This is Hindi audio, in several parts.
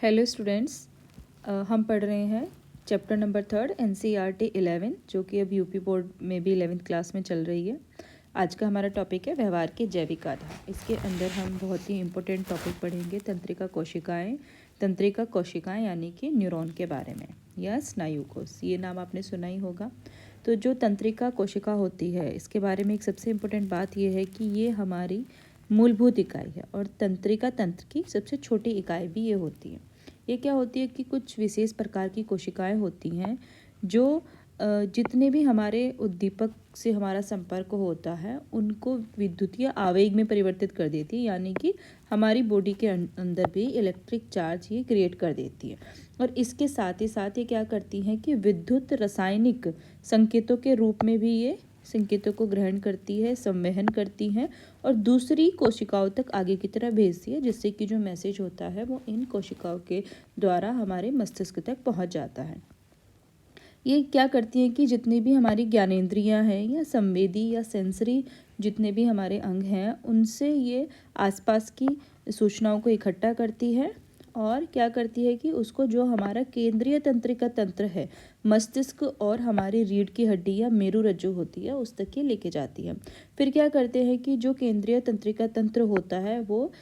हेलो स्टूडेंट्स, हम पढ़ रहे हैं चैप्टर नंबर 3 NCERT 11 जो कि अब यूपी बोर्ड में भी 11th क्लास में चल रही है। आज का हमारा टॉपिक है व्यवहार के जैविक आधार। इसके अंदर हम बहुत ही इम्पोर्टेंट टॉपिक पढ़ेंगे तंत्रिका कोशिकाएं यानी कि न्यूरॉन के बारे में या स्नायु कोश। ये नाम आपने सुना ही होगा। तो जो तंत्रिका कोशिका होती है इसके बारे में एक सबसे इम्पोर्टेंट बात यह है कि ये हमारी मूलभूत इकाई है और तंत्रिका तंत्र की सबसे छोटी इकाई भी ये होती है। ये क्या होती है कि कुछ विशेष प्रकार की कोशिकाएं होती हैं जो जितने भी हमारे उद्दीपक से हमारा संपर्क होता है उनको विद्युतीय आवेग में परिवर्तित कर देती है, यानी कि हमारी बॉडी के अंदर भी इलेक्ट्रिक चार्ज ये क्रिएट कर देती है। और इसके साथ ही साथ ये क्या करती हैं कि विद्युत रासायनिक संकेतों के रूप में भी ये संकेतों को ग्रहण करती है, संवहन करती हैं और दूसरी कोशिकाओं तक आगे की तरह भेजती है, जिससे कि जो मैसेज होता है वो इन कोशिकाओं के द्वारा हमारे मस्तिष्क तक पहुंच जाता है। ये क्या करती हैं कि जितनी भी हमारी ज्ञानेंद्रियां हैं या संवेदी या सेंसरी जितने भी हमारे अंग हैं उनसे ये आसपास की सूचनाओं को इकट्ठा करती है और क्या करती है कि उसको जो हमारा केंद्रीय तंत्रिका तंत्र है, मस्तिष्क और हमारी रीढ़ की हड्डी या मेरुरज्जु होती है उस तक ये लेके जाती है। फिर क्या करते हैं कि जो केंद्रीय तंत्रिका तंत्र होता है वो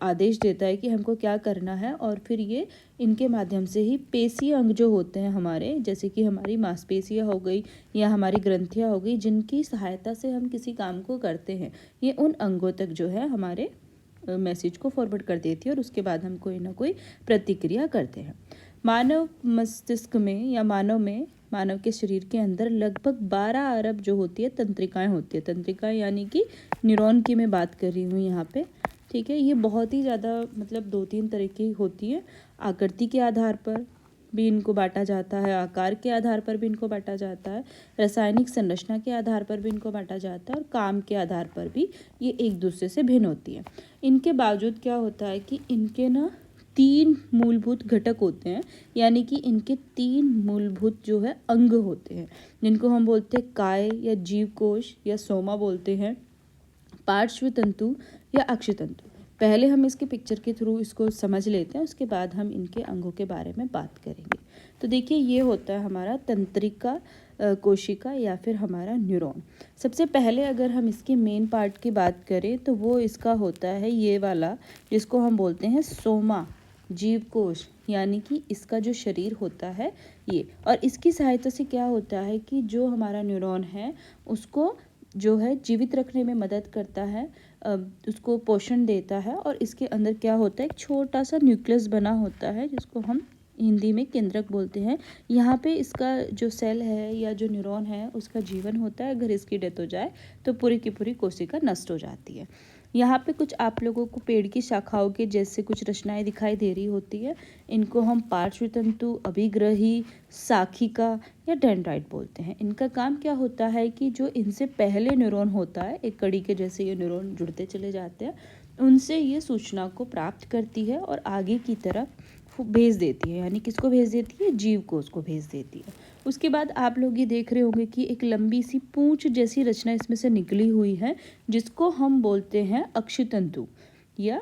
आदेश देता है कि हमको क्या करना है और फिर ये इनके माध्यम से ही पेशीय अंग जो होते हैं हमारे, जैसे कि हमारी मांसपेशियाँ हो गई या हमारी ग्रंथियाँ हो गई, जिनकी सहायता से हम किसी काम को करते हैं, ये उन अंगों तक जो है हमारे मैसेज को फॉरवर्ड कर देती है और उसके बाद हम कोई ना कोई प्रतिक्रिया करते हैं। मानव मस्तिष्क में या मानव के शरीर के अंदर लगभग 12 अरब जो होती है तंत्रिकाएं होती है। तंत्रिकाएं यानी कि न्यूरॉन की मैं बात कर रही हूँ यहाँ पे, ठीक है। ये बहुत ही ज़्यादा मतलब 2-3 तरह की होती है। आकृति के आधार पर भी इनको बांटा जाता है, आकार के आधार पर भी इनको बांटा जाता है, रासायनिक संरचना के आधार पर भी इनको बांटा जाता है और काम के आधार पर भी ये एक दूसरे से भिन्न होती है। इनके बावजूद क्या होता है कि इनके ना 3 मूलभूत घटक होते हैं, यानी कि इनके 3 मूलभूत जो है अंग होते हैं, जिनको हम बोलते हैं काय या जीव कोश या सोमा बोलते हैं, पार्श्व तंतु या अक्षि तंतु। पहले हम इसके पिक्चर के थ्रू इसको समझ लेते हैं, उसके बाद हम इनके अंगों के बारे में बात करेंगे। तो देखिए ये होता है हमारा तंत्रिका कोशिका या फिर हमारा न्यूरॉन। सबसे पहले अगर हम इसके मेन पार्ट की बात करें तो वो इसका होता है ये वाला, जिसको हम बोलते हैं सोमा जीव कोश, यानी कि इसका जो शरीर होता है ये, और इसकी सहायता से क्या होता है कि जो हमारा न्यूरॉन है उसको जो है जीवित रखने में मदद करता है, उसको पोषण देता है। और इसके अंदर क्या होता है, एक छोटा सा न्यूक्लियस बना होता है जिसको हम हिंदी में केंद्रक बोलते हैं। यहाँ पे इसका जो सेल है या जो न्यूरॉन है उसका जीवन होता है। अगर इसकी डेथ हो जाए तो पूरी की पूरी कोशिका नष्ट हो जाती है। यहाँ पे कुछ आप लोगों को पेड़ की शाखाओं के जैसे कुछ रचनाएं दिखाई दे रही होती है। इनको हम पार्श्व तंतु, अभिग्रही, शाखिका या डेंड्राइट बोलते हैं। इनका काम क्या होता है कि जो इनसे पहले न्यूरॉन होता है, एक कड़ी के जैसे ये न्यूरॉन जुड़ते चले जाते हैं, उनसे ये सूचना को प्राप्त करती है और आगे की तरफ भेज देती है। यानी किसको भेज देती है, जीव को उसको भेज देती है। उसके बाद आप लोग ये देख रहे होंगे कि एक लंबी सी पूंछ जैसी रचना इसमें से निकली हुई है, जिसको हम बोलते हैं अक्षि तंतु या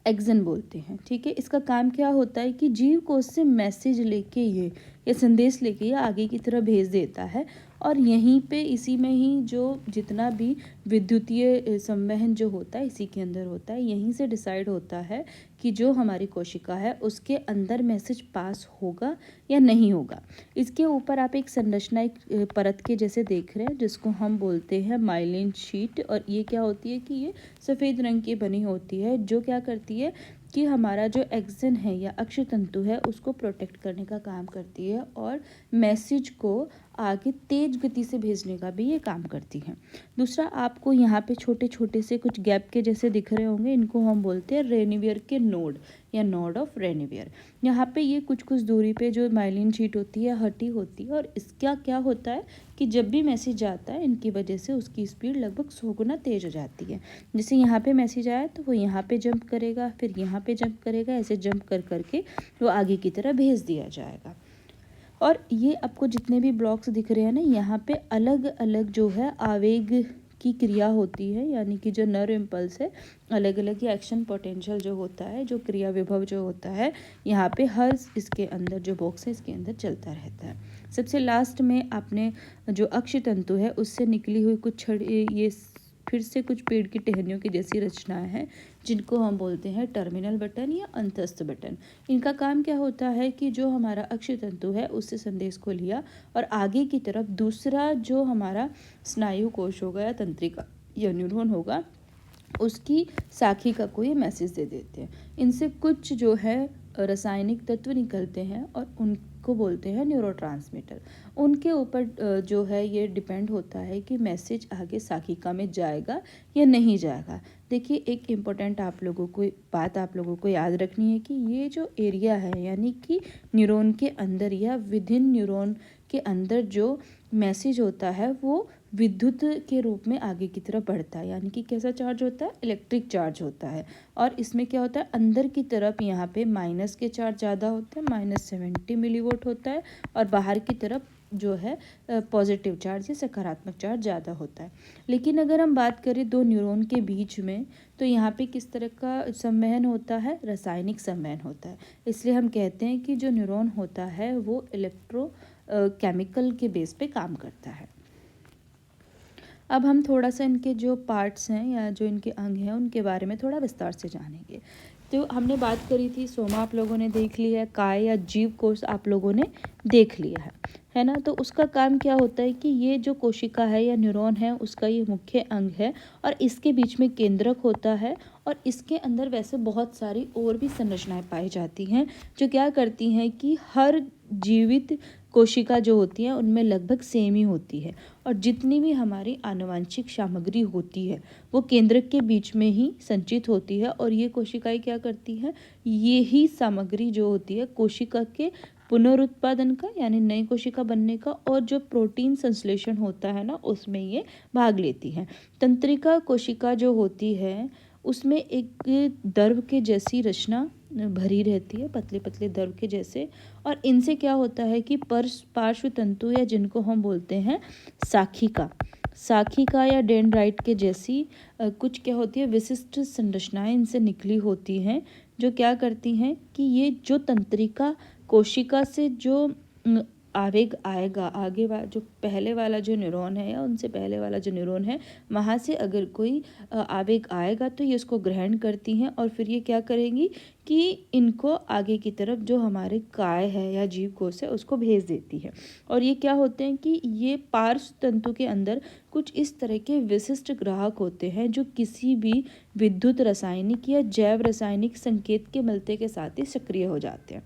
एक्सन बोलते हैं, ठीक है। इसका काम क्या होता है कि जीव कोश से मैसेज लेके ये या संदेश लेके ये आगे की तरफ भेज देता है और यहीं पे इसी में ही जो जितना भी विद्युतीय संवहन जो होता है इसी के अंदर होता है। यहीं से डिसाइड होता है कि जो हमारी कोशिका है उसके अंदर मैसेज पास होगा या नहीं होगा। इसके ऊपर आप एक संरचना, एक परत के जैसे देख रहे हैं, जिसको हम बोलते हैं माइलिन शीट। और ये क्या होती है कि ये सफ़ेद रंग की बनी होती है, जो क्या करती है कि हमारा जो एक्सन है या अक्षि तंतु है उसको प्रोटेक्ट करने का काम करती है और मैसेज को आगे तेज गति से भेजने का भी ये काम करती है। दूसरा, आपको यहाँ पे छोटे छोटे से कुछ गैप के जैसे दिख रहे होंगे, इनको हम बोलते हैं रेनिवियर के नोड या नोड ऑफ रेनिवियर। यहाँ पे ये कुछ कुछ दूरी पे जो माइलिन शीट होती है हटी होती है और इसका क्या होता है कि जब भी मैसेज जाता है इनकी वजह से उसकी स्पीड लगभग 100 गुना तेज हो जाती है। जैसे यहाँ पे मैसेज आया तो वो यहाँ पे जंप करेगा, फिर यहाँ पे जंप करेगा, ऐसे जंप कर करके वो आगे की तरह भेज दिया जाएगा। और ये आपको जितने भी ब्लॉक्स दिख रहे हैं ना, यहाँ पे अलग अलग जो है आवेग की क्रिया होती है, यानी कि जो नर्व इम्पल्स है, अलग अलग या एक्शन पोटेंशियल जो होता है, जो क्रिया विभव जो होता है, यहाँ पे हर इसके अंदर जो बॉक्स है इसके अंदर चलता रहता है। सबसे लास्ट में आपने जो अक्षि तंतु है उससे निकली हुई कुछ छड़ी, ये फिर से कुछ पेड़ की टहनियों की जैसी रचनाएं हैं, जिनको हम बोलते हैं टर्मिनल बटन या अंतस्थ बटन। इनका काम क्या होता है कि जो हमारा अक्षि तंतु है उससे संदेश को लिया और आगे की तरफ दूसरा जो हमारा स्नायु कोश होगा या तंत्रिका या न्यूरॉन होगा, उसकी शाखिका को ये मैसेज दे देते हैं। इनसे कुछ जो है रासायनिक तत्व निकलते हैं और उनको बोलते हैं न्यूरोट्रांसमीटर। उनके ऊपर जो है ये डिपेंड होता है कि मैसेज आगे शाखिका में जाएगा या नहीं जाएगा। देखिए, एक इम्पोर्टेंट आप लोगों को याद रखनी है कि ये जो एरिया है, यानी कि न्यूरॉन के अंदर या विदिन न्यूरॉन के अंदर जो मैसेज होता है वो विद्युत के रूप में आगे की तरफ बढ़ता है, यानी कि कैसा चार्ज होता है, इलेक्ट्रिक चार्ज होता है। और इसमें क्या होता है, अंदर की तरफ यहाँ पे माइनस के चार्ज ज़्यादा होते हैं, -70 मिलीवोल्ट होता है, और बाहर की तरफ जो है पॉजिटिव चार्ज या सकारात्मक चार्ज ज़्यादा होता है। लेकिन अगर हम बात करें दो न्यूरॉन के बीच में, तो यहाँ पे किस तरह का संवहन होता है, रासायनिक संवहन होता है। इसलिए हम कहते हैं कि जो न्यूरॉन होता है वो केमिकल के बेस पे काम करता है। अब हम थोड़ा सा इनके जो पार्ट्स हैं या जो इनके अंग हैं उनके बारे में थोड़ा विस्तार से जानेंगे। तो हमने बात करी थी, सोमा आप लोगों ने देख लिया है, काय या जीव कोश आप लोगों ने देख लिया है ना। तो उसका काम क्या होता है कि ये जो कोशिका है या न्यूरॉन है उसका ये मुख्य अंग है, और इसके बीच में केंद्रक होता है, और इसके अंदर वैसे बहुत सारी और भी संरचनाएं पाई जाती हैं जो क्या करती हैं कि हर जीवित कोशिका जो होती है उनमें लगभग सेम ही होती है, और जितनी भी हमारी आनुवंशिक सामग्री होती है वो केंद्रक के बीच में ही संचित होती है। और ये कोशिकाएं क्या करती हैं, ये ही सामग्री जो होती है कोशिका के पुनरुत्पादन का, यानी नई कोशिका बनने का, और जो प्रोटीन संश्लेषण होता है ना उसमें ये भाग लेती हैं। तंत्रिका कोशिका जो होती है उसमें एक दर्व के जैसी रचना भरी रहती है, पतले पतले दर्व के जैसे, और इनसे क्या होता है कि पार्श्व तंतु या जिनको हम बोलते हैं शाखिका या डेंड्राइट के जैसी कुछ क्या होती है विशिष्ट संरचनाएं इनसे निकली होती हैं, जो क्या करती हैं कि ये जो तंत्रिका कोशिका से जो आवेग आएगा, जो पहले वाला जो न्यूरॉन है या उनसे पहले वाला जो न्यूरॉन है, वहाँ से अगर कोई आवेग आएगा तो ये उसको ग्रहण करती हैं, और फिर ये क्या करेंगी कि इनको आगे की तरफ जो हमारे काय है या जीव कोश है उसको भेज देती है। और ये क्या होते हैं कि ये पार्श्व तंतु के अंदर कुछ इस तरह के विशिष्ट ग्राहक होते हैं जो किसी भी विद्युत रासायनिक या जैव रासायनिक संकेत के मिलते के साथ ही सक्रिय हो जाते हैं,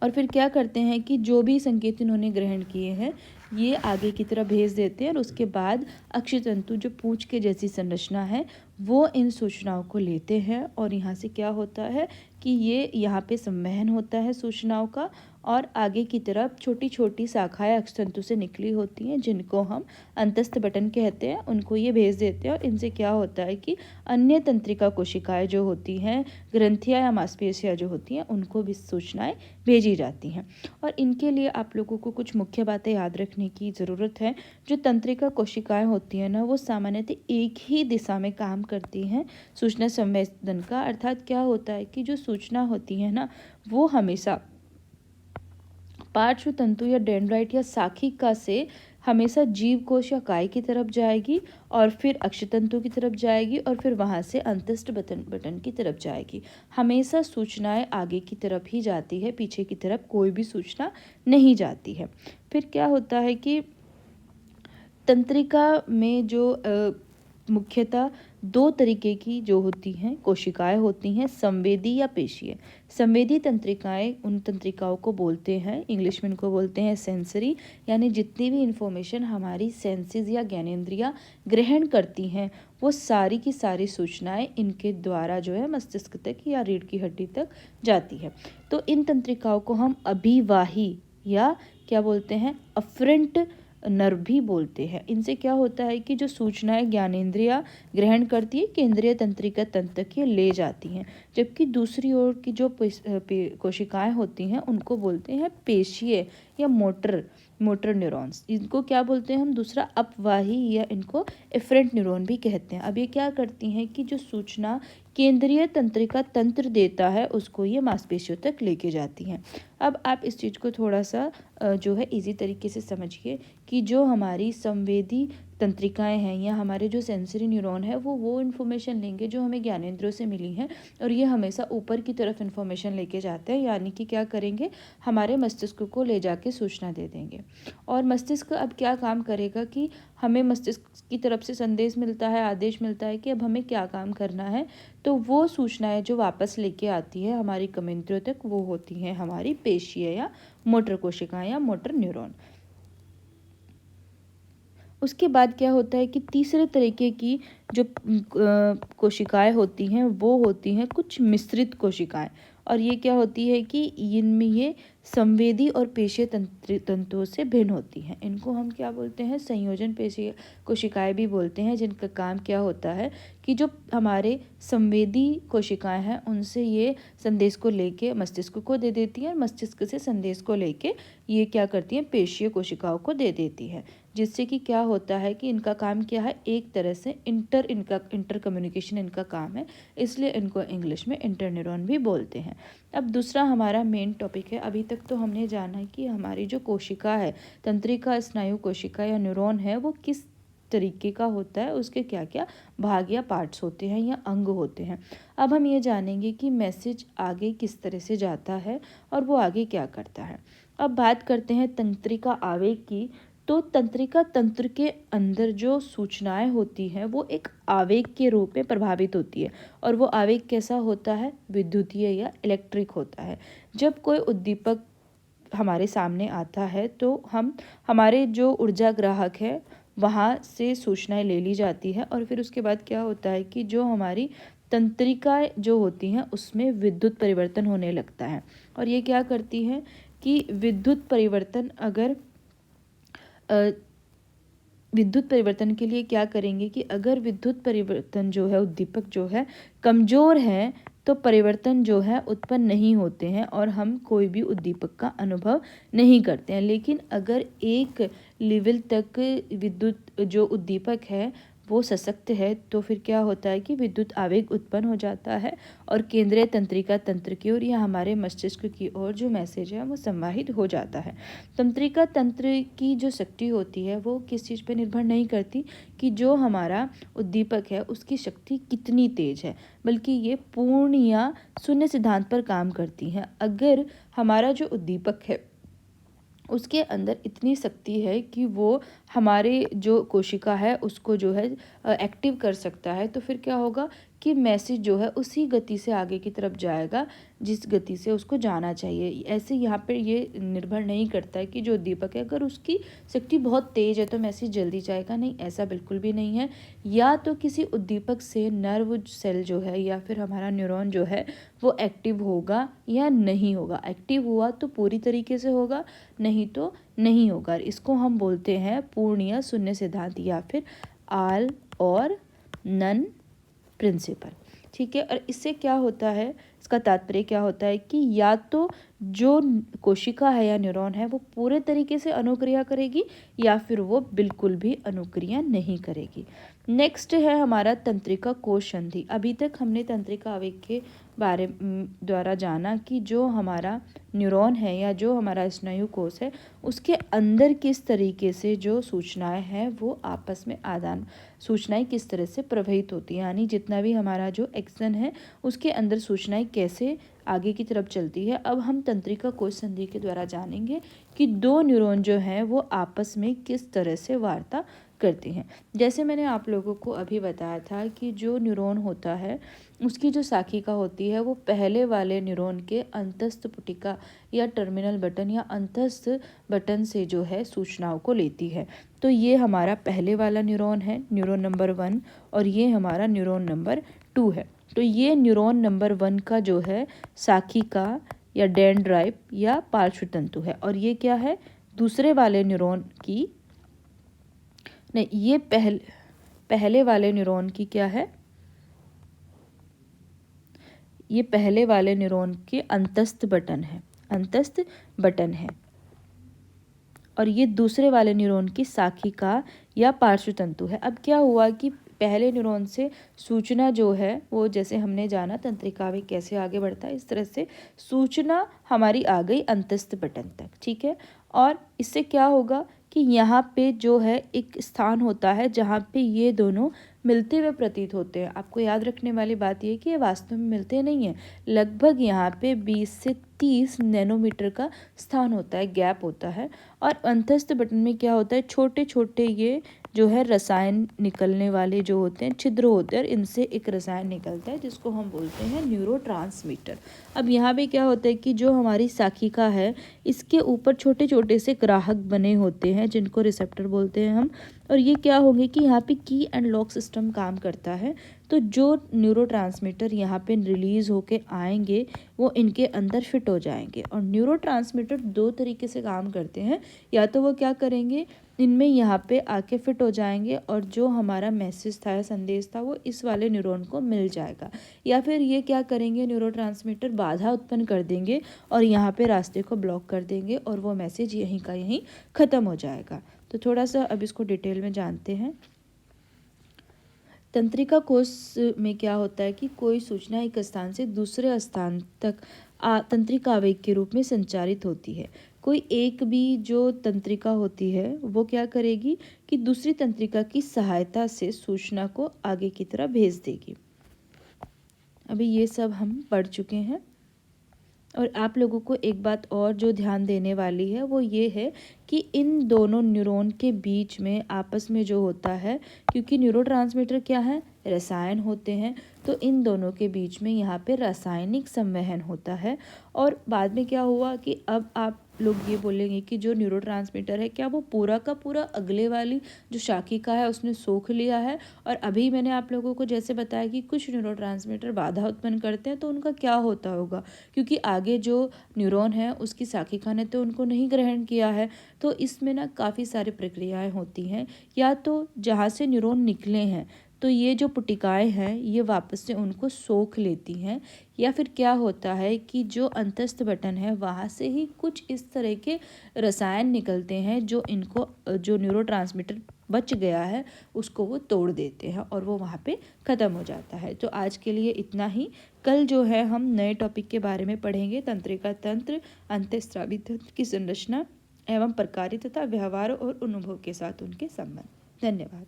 और फिर क्या करते हैं कि जो भी संकेत इन्होंने ग्रहण किए हैं ये आगे की तरफ भेज देते हैं, और उसके बाद अक्षि तंतु जो पूंछ के जैसी संरचना है वो इन सूचनाओं को लेते हैं, और यहाँ से क्या होता है कि ये यहाँ पे संवहन होता है सूचनाओं का, और आगे की तरफ छोटी छोटी शाखाएं अक्षि तंतु से निकली होती हैं जिनको हम अंतस्थ बटन कहते हैं, उनको ये भेज देते हैं। और इनसे क्या होता है कि अन्य तंत्रिका कोशिकाएं जो होती हैं, ग्रंथियां या मांसपेशियां जो होती हैं, उनको भी सूचनाएं भेजी जाती हैं। और इनके लिए आप लोगों को कुछ मुख्य बातें याद रखने की ज़रूरत है। जो तंत्रिका कोशिकाएं होती हैं ना, वो सामान्यतः एक ही दिशा में काम करती हैं सूचना संवेदन का। अर्थात क्या होता है कि जो सूचना होती है ना वो हमेशा पार्श्व तंतु या डेंड्राइट या शाखिका से हमेशा जीव कोश या काय की तरफ जाएगी, और फिर अक्षि तंतु की तरफ जाएगी, और फिर वहाँ से अंतस्थ बटन की तरफ जाएगी। हमेशा सूचनाएं आगे की तरफ ही जाती है, पीछे की तरफ कोई भी सूचना नहीं जाती है। फिर क्या होता है कि तंत्रिका में जो मुख्यतः दो तरीके की जो होती हैं कोशिकाएं होती हैं, संवेदी या पेशीय। संवेदी तंत्रिकाएं उन तंत्रिकाओं को बोलते हैं, इंग्लिश में इनको बोलते हैं सेंसरी, यानी जितनी भी इंफॉर्मेशन हमारी सेंसेस या ज्ञानेंद्रियां ग्रहण करती हैं वो सारी की सारी सूचनाएं इनके द्वारा जो है मस्तिष्क तक या रीढ़ की हड्डी तक जाती है। तो इन तंत्रिकाओं को हम अभिवाही या क्या बोलते हैं अफरेंट नर्व भी बोलते हैं। इनसे क्या होता है कि जो सूचनाएं ज्ञानेंद्रिया ग्रहण करती है केंद्रीय तंत्रिका तंत्र के ले जाती हैं, जबकि दूसरी ओर की जो कोशिकाएं होती हैं उनको बोलते हैं पेशीय या मोटर न्यूरॉन्स। इनको क्या बोलते हैं हम, दूसरा अपवाही या इनको एफरेंट न्यूरॉन भी कहते हैं। अब ये क्या करती हैं कि जो सूचना केंद्रीय तंत्रिका तंत्र देता है उसको ये मांसपेशियों तक लेके जाती हैं। अब आप इस चीज़ को थोड़ा सा जो है इजी तरीके से समझिए कि जो हमारी संवेदी तंत्रिकाएं हैं या हमारे जो सेंसरी न्यूरॉन है वो इन्फॉर्मेशन लेंगे जो हमें ज्ञानेंद्रियों से मिली हैं, और ये हमेशा ऊपर की तरफ इन्फॉर्मेशन लेके जाते हैं, यानी कि क्या करेंगे, हमारे मस्तिष्क को ले जाके सूचना दे देंगे। और मस्तिष्क अब क्या काम करेगा कि हमें मस्तिष्क की तरफ से संदेश मिलता है, आदेश मिलता है कि अब हमें क्या काम करना है, तो वो सूचनाएं जो वापस लेके आती है हमारी कमेंद्रियों तक वो होती हैं हमारी पेशीय या मोटर कोशिकाएं या मोटर न्यूरॉन। उसके बाद क्या होता है कि तीसरे तरीके की जो कोशिकाएं होती हैं वो होती हैं कुछ मिश्रित कोशिकाएं, और ये क्या होती है कि इनमें ये संवेदी और पेशीय तंतुओं से भिन्न होती हैं। इनको हम क्या बोलते हैं, संयोजन पेशीय कोशिकाएं भी बोलते हैं, जिनका काम क्या होता है कि जो हमारे संवेदी कोशिकाएं हैं उनसे ये संदेश को लेके मस्तिष्क को दे देती हैं, और मस्तिष्क से संदेश को लेके ये क्या करती हैं, पेशीय कोशिकाओं को दे देती है, जिससे कि क्या होता है कि इनका काम क्या है, एक तरह से इंटर कम्युनिकेशन इनका काम है, इसलिए इनको इंग्लिश में इंटरन्यूरॉन भी बोलते हैं। अब दूसरा हमारा मेन टॉपिक है, अभी तक तो हमने जाना है कि हमारी जो कोशिका है, तंत्रिका स्नायु कोशिका या न्यूरॉन है, वो किस तरीके का होता है, उसके क्या क्या भाग या पार्ट्स होते हैं या अंग होते हैं। अब हम ये जानेंगे कि मैसेज आगे किस तरह से जाता है और वो आगे क्या करता है। अब बात करते हैं तंत्रिका आवेग की। तो तंत्रिका तंत्र के अंदर जो सूचनाएं होती हैं वो एक आवेग के रूप में प्रभावित होती है, और वो आवेग कैसा होता है, विद्युतीय या इलेक्ट्रिक होता है। जब कोई उद्दीपक हमारे सामने आता है तो हमारे जो ऊर्जा ग्राहक है वहाँ से सूचनाएं ले ली जाती है, और फिर उसके बाद क्या होता है कि जो हमारी तंत्रिकाएं जो होती हैं उसमें विद्युत परिवर्तन होने लगता है। और ये क्या करती है कि विद्युत परिवर्तन विद्युत परिवर्तन के लिए क्या करेंगे कि अगर विद्युत परिवर्तन जो है, उद्दीपक जो है कमज़ोर है, तो परिवर्तन जो है उत्पन्न नहीं होते हैं और हम कोई भी उद्दीपक का अनुभव नहीं करते हैं। लेकिन अगर एक लेवल तक विद्युत जो उद्दीपक है वो सशक्त है तो फिर क्या होता है कि विद्युत आवेग उत्पन्न हो जाता है, और केंद्रीय तंत्रिका तंत्र की ओर या हमारे मस्तिष्क की ओर जो मैसेज है वो संवाहित हो जाता है। तंत्रिका तंत्र की जो शक्ति होती है वो किस चीज़ पर निर्भर नहीं करती कि जो हमारा उद्दीपक है उसकी शक्ति कितनी तेज है, बल्कि ये पूर्ण या शून्य सिद्धांत पर काम करती है। अगर हमारा जो उद्दीपक है उसके अंदर इतनी शक्ति है कि वो हमारे जो कोशिका है उसको जो है एक्टिव कर सकता है, तो फिर क्या होगा कि मैसेज जो है उसी गति से आगे की तरफ जाएगा जिस गति से उसको जाना चाहिए। ऐसे यहाँ पर ये निर्भर नहीं करता है कि जो उद्दीपक है अगर उसकी शक्ति बहुत तेज़ है तो मैसेज जल्दी जाएगा, नहीं, ऐसा बिल्कुल भी नहीं है। या तो किसी उद्दीपक से नर्व सेल जो है या फिर हमारा न्यूरॉन जो है वो एक्टिव होगा या नहीं होगा। एक्टिव हुआ तो पूरी तरीके से होगा, नहीं तो नहीं होगा। इसको हम बोलते हैं पूर्ण या शून्य सिद्धांत या फिर ऑल और नन प्रिंसिपल। ठीक है, और इससे क्या होता है, इसका तात्पर्य क्या होता है कि या तो जो कोशिका है या न्यूरॉन है वो पूरे तरीके से अनुक्रिया करेगी या फिर वो बिल्कुल भी अनुक्रिया नहीं करेगी। नेक्स्ट है हमारा तंत्रिका कोश संधि। अभी तक हमने तंत्रिका आवेग के बारे द्वारा जाना कि जो हमारा न्यूरॉन है या जो हमारा स्नायु कोश है उसके अंदर किस तरीके से जो सूचनाएं हैं वो आपस में सूचनाएं किस तरह से प्रवाहित होती हैं, यानी जितना भी हमारा जो एक्शन है उसके अंदर सूचनाएं कैसे आगे की तरफ चलती है। अब हम तंत्रिका कोश संधि के द्वारा जानेंगे कि दो न्यूरॉन जो हैं वो आपस में किस तरह से वार्ता करते हैं। जैसे मैंने आप लोगों को अभी बताया था कि जो न्यूरॉन होता है उसकी जो शाखिका होती है वो पहले वाले न्यूरॉन के अंतस्थ पुटिका या टर्मिनल बटन या अंतस्थ बटन से जो है सूचनाओं को लेती है। तो ये हमारा पहले वाला न्यूरॉन है, न्यूरॉन नंबर 1, और ये हमारा न्यूरॉन नंबर 2 है। तो ये न्यूरॉन नंबर 1 का जो है शाखिका या डेंड्राइट या पार्श्व तंतु है, और ये क्या है, दूसरे वाले न्यूरॉन की नहीं, ये पहले वाले न्यूरॉन की क्या है, ये पहले वाले न्यूरॉन के अंतस्थ बटन है और ये दूसरे वाले न्यूरॉन की शाखिका या पार्श्वतंतु है। अब क्या हुआ कि पहले न्यूरॉन से सूचना जो है वो, जैसे हमने जाना तंत्रिकावेग कैसे आगे बढ़ता है, इस तरह से सूचना हमारी आ गई अंतस्थ बटन तक, ठीक है। और इससे क्या होगा कि यहाँ पे जो है एक स्थान होता है जहाँ पे ये दोनों मिलते हुए प्रतीत होते हैं। आपको याद रखने वाली बात ये है कि ये वास्तव में मिलते नहीं हैं, लगभग यहाँ पे 20 से 30 नैनोमीटर का स्थान होता है, गैप होता है। और अंतस्थ बटन में क्या होता है, छोटे छोटे ये जो है रसायन निकलने वाले जो होते हैं, छिद्र होते हैं, और इनसे एक रसायन निकलता है जिसको हम बोलते हैं न्यूरोट्रांसमीटर। अब यहाँ पे क्या होता है कि जो हमारी शाखिका है इसके ऊपर छोटे छोटे से ग्राहक बने होते हैं जिनको रिसेप्टर बोलते हैं हम। और ये क्या होंगे कि यहाँ पे की एंड लॉक सिस्टम काम करता है। तो जो न्यूरोट्रांसमीटर यहाँ पे रिलीज़ होके आएंगे वो इनके अंदर फिट हो जाएंगे। और न्यूरोट्रांसमीटर दो तरीके से काम करते हैं, या तो वो क्या करेंगे, इनमें यहाँ पे आके फिट हो जाएंगे और जो हमारा मैसेज था या संदेश था वो इस वाले न्यूरॉन को मिल जाएगा, या फिर ये क्या करेंगे, न्यूरोट्रांसमीटर बाधा उत्पन्न कर देंगे और यहाँ पे रास्ते को ब्लॉक कर देंगे और वो मैसेज यहीं का यहीं ख़त्म हो जाएगा। तो थोड़ा सा अब इसको डिटेल में जानते हैं। तंत्रिका कोश में क्या होता है कि कोई सूचना एक स्थान से दूसरे स्थान तक तंत्रिका आवेग के रूप में संचारित होती है। कोई एक भी जो तंत्रिका होती है वो क्या करेगी कि दूसरी तंत्रिका की सहायता से सूचना को आगे की तरफ भेज देगी। अभी ये सब हम पढ़ चुके हैं। और आप लोगों को एक बात और जो ध्यान देने वाली है वो ये है कि इन दोनों न्यूरॉन के बीच में आपस में जो होता है, क्योंकि न्यूरोट्रांसमीटर क्या है, रसायन होते हैं, तो इन दोनों के बीच में यहाँ पे रासायनिक संवहन होता है। और बाद में क्या हुआ कि अब आप लोग ये बोलेंगे कि जो न्यूरोट्रांसमीटर है क्या वो पूरा का पूरा अगले वाली जो शाखिका है उसने सोख लिया है। और अभी मैंने आप लोगों को जैसे बताया कि कुछ न्यूरोट्रांसमीटर बाधा उत्पन्न करते हैं, तो उनका क्या होता होगा, क्योंकि आगे जो न्यूरॉन है उसकी शाखिका ने तो उनको नहीं ग्रहण किया है। तो इसमें ना काफ़ी सारी प्रक्रियाएं होती हैं, या तो जहाँ से न्यूरॉन निकले हैं तो ये जो पुटिकाएं हैं ये वापस से उनको सोख लेती हैं, या फिर क्या होता है कि जो अंतस्थ बटन है वहाँ से ही कुछ इस तरह के रसायन निकलते हैं जो इनको, जो न्यूरोट्रांसमीटर बच गया है उसको वो तोड़ देते हैं और वो वहाँ पे ख़त्म हो जाता है। तो आज के लिए इतना ही। कल जो है हम नए टॉपिक के बारे में पढ़ेंगे, तंत्रिका तंत्र, अंतःस्रावी तंत्र की संरचना एवं प्रकार्य तथा व्यवहार और अनुभव के साथ उनके संबंध। धन्यवाद।